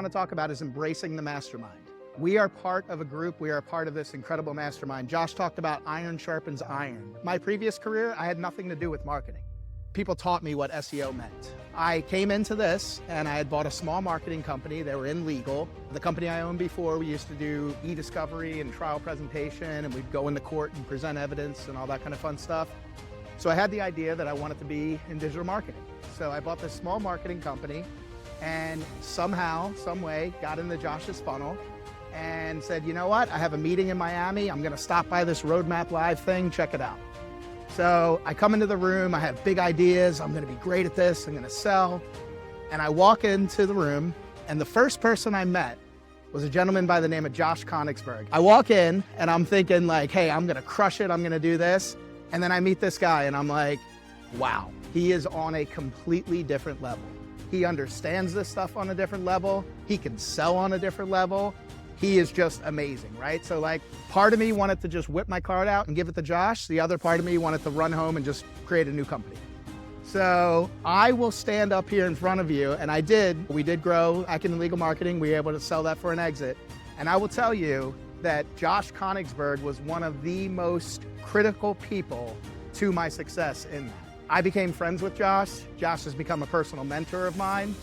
want to talk about is embracing the mastermind. We are part of a group. We are part of this incredible mastermind. Josh talked about iron sharpens iron. My previous career, I had nothing to do with marketing. People taught me what SEO meant. I came into this and I had bought a small marketing company. They were in legal. The company I owned before, we used to do e-discovery and trial presentation, and we'd go into court and present evidence and all that kind of fun stuff. So I had the idea that I wanted to be in digital marketing. So I bought this small marketing company and somehow, some way, got into Josh's funnel and said, you know what? I have a meeting in Miami. I'm going to stop by this Roadmap Live thing. Check it out. So I come into the room. I have big ideas. I'm going to be great at this. I'm going to sell. And I walk into the room, and the first person I met was a gentleman by the name of Josh Konigsberg. I walk in and I'm thinking like, hey, I'm going to crush it. I'm going to do this. And then I meet this guy and I'm like, wow, he is on a completely different level. He understands this stuff on a different level. He can sell on a different level. He is just amazing, right? So like, part of me wanted to just whip my card out and give it to Josh. The other part of me wanted to run home and just create a new company. So I will stand up here in front of you, and I did. We did grow Acumen Legal Marketing. We were able to sell that for an exit. And I will tell you that Josh Konigsberg was one of the most critical people to my success in that. I became friends with Josh. Josh has become a personal mentor of mine.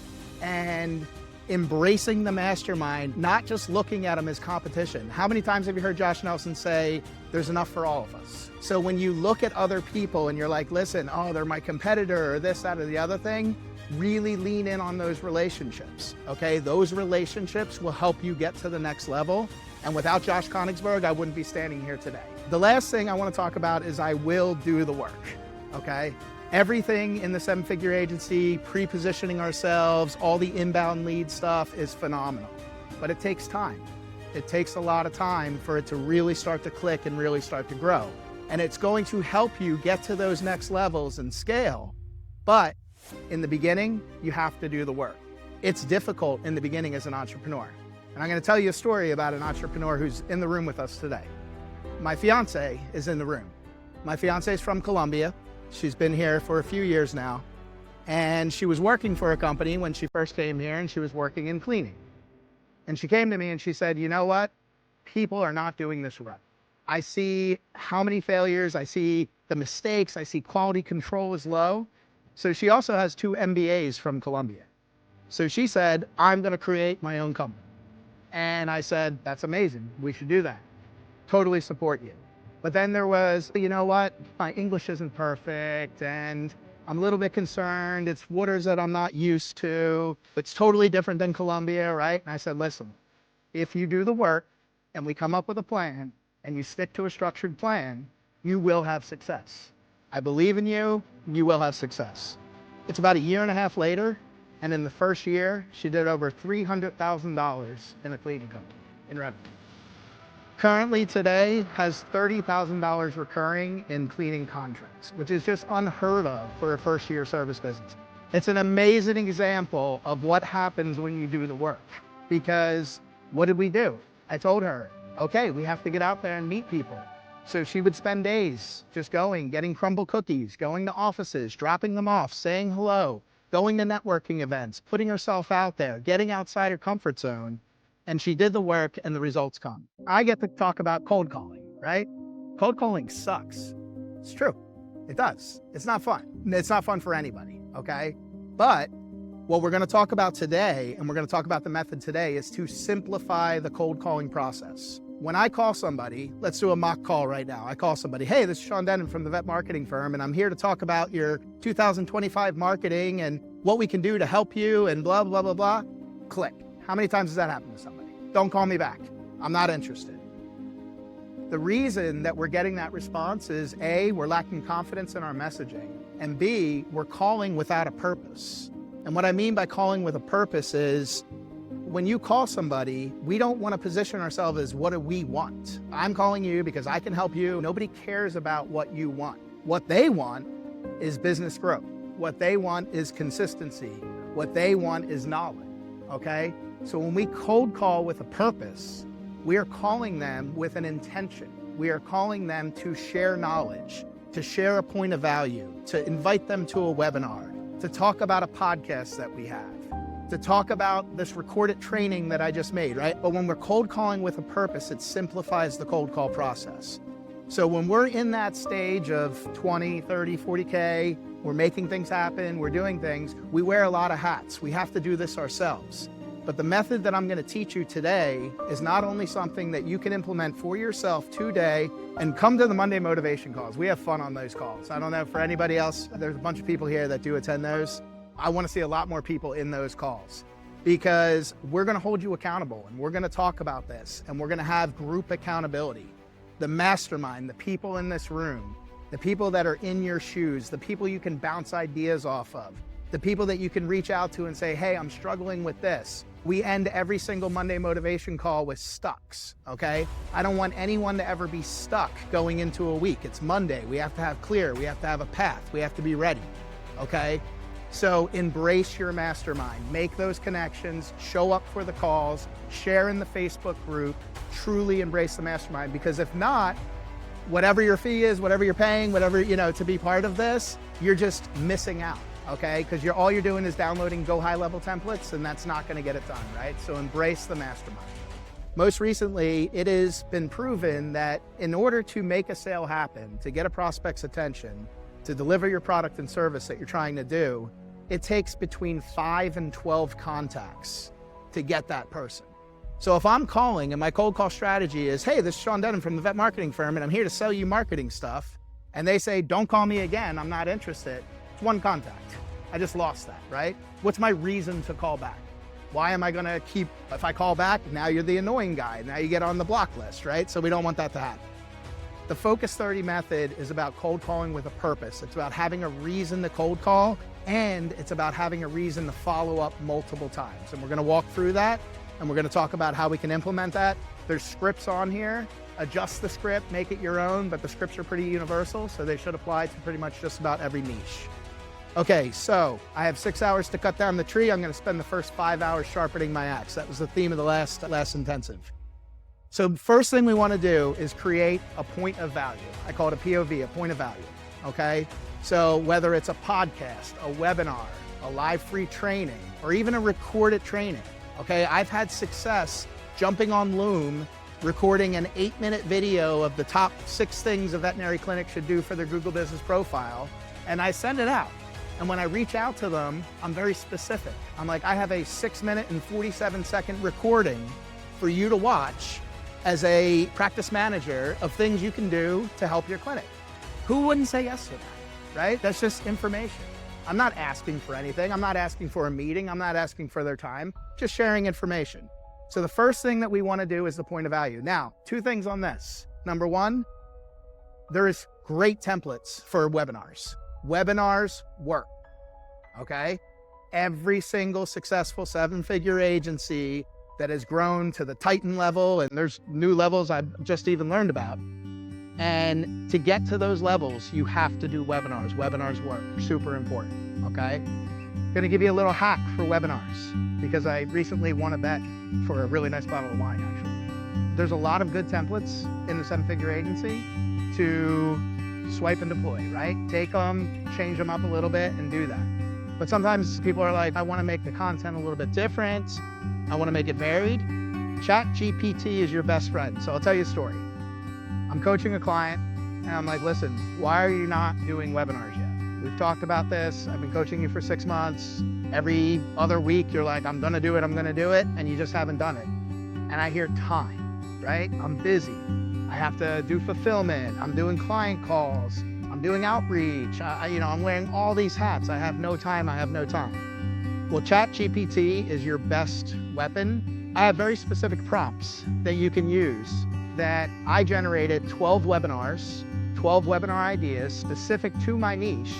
And embracing the mastermind, not just looking at them as competition. How many times have you heard Josh Nelson say, there's enough for all of us? So when you look at other people and you're like, listen, oh, they're my competitor or this, that, or the other thing, really lean in on those relationships, okay? Those relationships will help you get to the next level. And without Josh Konigsberg, I wouldn't be standing here today. The last thing I want to talk about is I will do the work, okay? Everything in the seven-figure agency, pre-positioning ourselves, all the inbound lead stuff is phenomenal, but it takes time. It takes a lot of time for it to really start to click and really start to grow. And it's going to help you get to those next levels and scale. But in the beginning, you have to do the work. It's difficult in the beginning as an entrepreneur. And I'm going to tell you a story about an entrepreneur who's in the room with us today. My fiance is in the room. My fiance is from Colombia. She's been here for a few years now, and she was working for a company when she first came here, and she was working in cleaning. And she came to me and she said, you know what? People are not doing this right. I see how many failures, I see the mistakes, I see quality control is low. So she also has 2 MBAs from Colombia. So she said, I'm going to create my own company. And I said, that's amazing. We should do that. Totally support you. But then there was, you know what, my English isn't perfect and I'm a little bit concerned. It's waters that I'm not used to. It's totally different than Colombia, right? And I said, listen, if you do the work and we come up with a plan and you stick to a structured plan, you will have success. I believe in you, you will have success. It's about 1.5 years later, and in the first year, she did over $300,000 in a cleaning company in revenue. Currently today has $30,000 recurring in cleaning contracts, which is just unheard of for a first-year service business. It's an amazing example of what happens when you do the work. Because what did we do? I told her, okay, we have to get out there and meet people. So she would spend days just going, getting crumble cookies, going to offices, dropping them off, saying hello, going to networking events, putting herself out there, getting outside her comfort zone. And she did the work and the results come. I get to talk about cold calling, right? Cold calling sucks. It's true. It does. It's not fun. It's not fun for anybody, okay? But what we're going to talk about today, and we're going to talk about the method today, is to simplify the cold calling process. When I call somebody, let's do a mock call right now. I call somebody, hey, this is Sean Denon from the Vet Marketing Firm, and I'm here to talk about your 2025 marketing and what we can do to help you and blah, blah, blah, blah. Click. How many times has that happened to somebody? Don't call me back. I'm not interested. The reason that we're getting that response is A, we're lacking confidence in our messaging, and B, we're calling without a purpose. And what I mean by calling with a purpose is when you call somebody, we don't want to position ourselves as what do we want. I'm calling you because I can help you. Nobody cares about what you want. What they want is business growth. What they want is consistency. What they want is knowledge, okay? So when we cold call with a purpose, we are calling them with an intention. We are calling them to share knowledge, to share a point of value, to invite them to a webinar, to talk about a podcast that we have. to talk about this recorded training that I just made, right? But when we're cold calling with a purpose, it simplifies the cold call process. So when we're in that stage of 20, 30, 40K, we're making things happen, we're doing things, we wear a lot of hats. We have to do this ourselves. But the method that I'm going to teach you today is not only something that you can implement for yourself today, and come to the Monday motivation calls. We have fun on those calls. I don't know for anybody else, there's a bunch of people here that do attend those. I want to see a lot more people in those calls because we're going to hold you accountable and we're going to talk about this and we're going to have group accountability. The mastermind, the people in this room, the people that are in your shoes, the people you can bounce ideas off of, the people that you can reach out to and say, hey, I'm struggling with this. We end every single Monday motivation call with stucks, okay? I don't want anyone to ever be stuck going into a week. It's Monday. We have to have clear. We have to have a path. We have to be ready, okay? So embrace your mastermind. Make those connections. Show up for the calls. Share in the Facebook group. Truly embrace the mastermind, because if not, whatever your fee is, whatever you're paying, whatever, to be part of this, you're just missing out. Okay, because all you're doing is downloading Go High Level templates, and that's not going to get it done, right? So embrace the mastermind. Most recently, it has been proven that in order to make a sale happen, to get a prospect's attention, to deliver your product and service that you're trying to do, it takes between 5 and 12 contacts to get that person. So if I'm calling and my cold call strategy is, hey, this is Sean Denham from the vet marketing firm, and I'm here to sell you marketing stuff, and they say, don't call me again, I'm not interested. It's one contact. I just lost that, right? What's my reason to call back? Why am I gonna if I call back, now you're the annoying guy, now you get on the block list, right? So we don't want that to happen. The Focus 30 method is about cold calling with a purpose. It's about having a reason to cold call, and it's about having a reason to follow up multiple times. And we're gonna walk through that, and we're gonna talk about how we can implement that. There's scripts on here. Adjust the script, make it your own, but the scripts are pretty universal, so they should apply to pretty much just about every niche. Okay, so I have 6 hours to cut down the tree. I'm going to spend the first 5 hours sharpening my axe. That was the theme of the last intensive. So first thing we want to do is create a point of value. I call it a POV, a point of value, okay? So whether it's a podcast, a webinar, a live free training, or even a recorded training, okay? I've had success jumping on Loom, recording an 8-minute video of the top 6 things a veterinary clinic should do for their Google business profile, and I send it out. And when I reach out to them, I'm very specific. I'm like, I have a 6-minute and 47-second recording for you to watch as a practice manager of things you can do to help your clinic. Who wouldn't say yes to that, right? That's just information. I'm not asking for anything. I'm not asking for a meeting. I'm not asking for their time, just sharing information. So the first thing that we want to do is the point of value. Now, 2 things on this. Number 1, there is great templates for webinars. Webinars work, okay? Every single successful 7-figure agency that has grown to the Titan level, and there's new levels I've just even learned about. And to get to those levels, you have to do webinars. Webinars work, super important, okay? I'm gonna give you a little hack for webinars because I recently won a bet for a really nice bottle of wine, actually. There's a lot of good templates in the 7-figure agency to swipe and deploy, right? Take them, change them up a little bit and do that. But sometimes people are like, I want to make the content a little bit different. I want to make it varied. ChatGPT is your best friend. So I'll tell you a story. I'm coaching a client and I'm like, listen, why are you not doing webinars yet? We've talked about this. I've been coaching you for 6 months. Every other week you're like, I'm going to do it. And you just haven't done it. And I hear time, right? I'm busy. I have to do fulfillment. I'm doing client calls. I'm doing outreach. I'm wearing all these hats. I have no time. Well, ChatGPT is your best weapon. I have very specific prompts that you can use that I generated 12 webinars, 12 webinar ideas specific to my niche,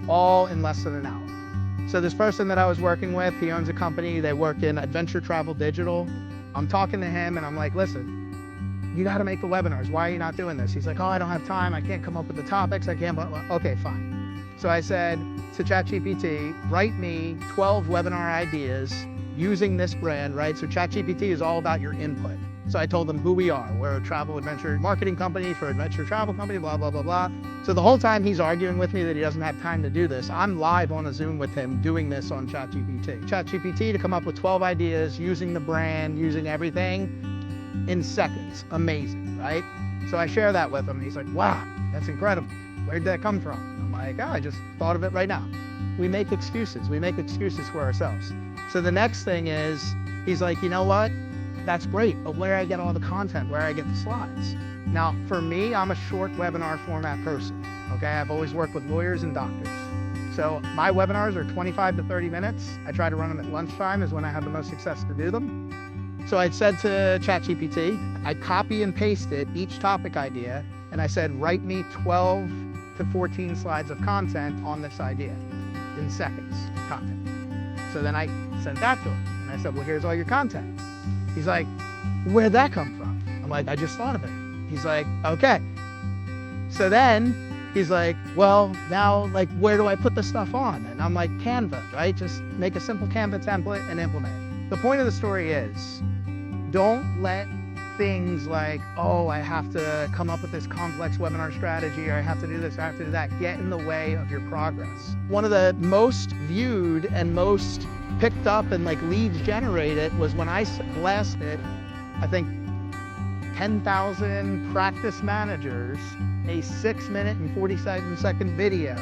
all in less than an hour. So this person that I was working with, he owns a company. They work in adventure travel digital. I'm talking to him and I'm like, listen, you got to make the webinars. Why are you not doing this? He's like, oh, I don't have time. I can't come up with the topics. I can't. Okay, fine. So I said to ChatGPT, write me 12 webinar ideas using this brand, right? So ChatGPT is all about your input. So I told them who we are. We're a travel adventure marketing company for adventure travel company, blah, blah, blah, blah. So the whole time he's arguing with me that he doesn't have time to do this, I'm live on a Zoom with him doing this on ChatGPT. ChatGPT to come up with 12 ideas, using the brand, using everything in seconds. Amazing, right? So I share that with him and he's like, wow, that's incredible. Where'd that come from? I'm like, oh, I just thought of it right now. We make excuses. We make excuses for ourselves. So the next thing is, he's like, you know what? That's great, but where I get all the content, where I get the slides. Now, for me, I'm a short webinar format person, okay? I've always worked with lawyers and doctors. So my webinars are 25 to 30 minutes. I try to run them at lunchtime is when I have the most success to do them. So I said to ChatGPT, I copy and pasted each topic idea, and I said, write me 12 to 14 slides of content on this idea in seconds, content. So then I sent that to him, and I said, well, here's all your content. He's like, where'd that come from? I'm like, I just thought of it. He's like, okay. So then he's like, well, now, like, where do I put the stuff on? And I'm like, Canva, right? Just make a simple Canva template and implement. The point of the story is, don't let things like, oh, I have to come up with this complex webinar strategy, or I have to do this, I have to do that, get in the way of your progress. One of the most viewed and most picked up and like leads generated was when I blasted, I think, 10,000 practice managers, a 6-minute and 47-second video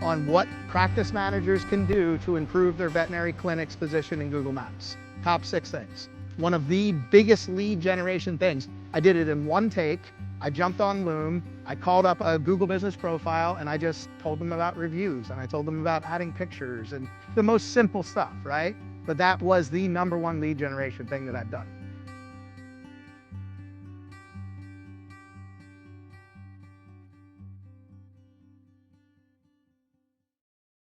on what practice managers can do to improve their veterinary clinic's position in Google Maps. Top 6 things. One of the biggest lead generation things. I did it in one take. I jumped on Loom, I called up a Google business profile, and I just told them about reviews, and I told them about adding pictures and the most simple stuff, right? But that was the #1 lead generation thing that I've done.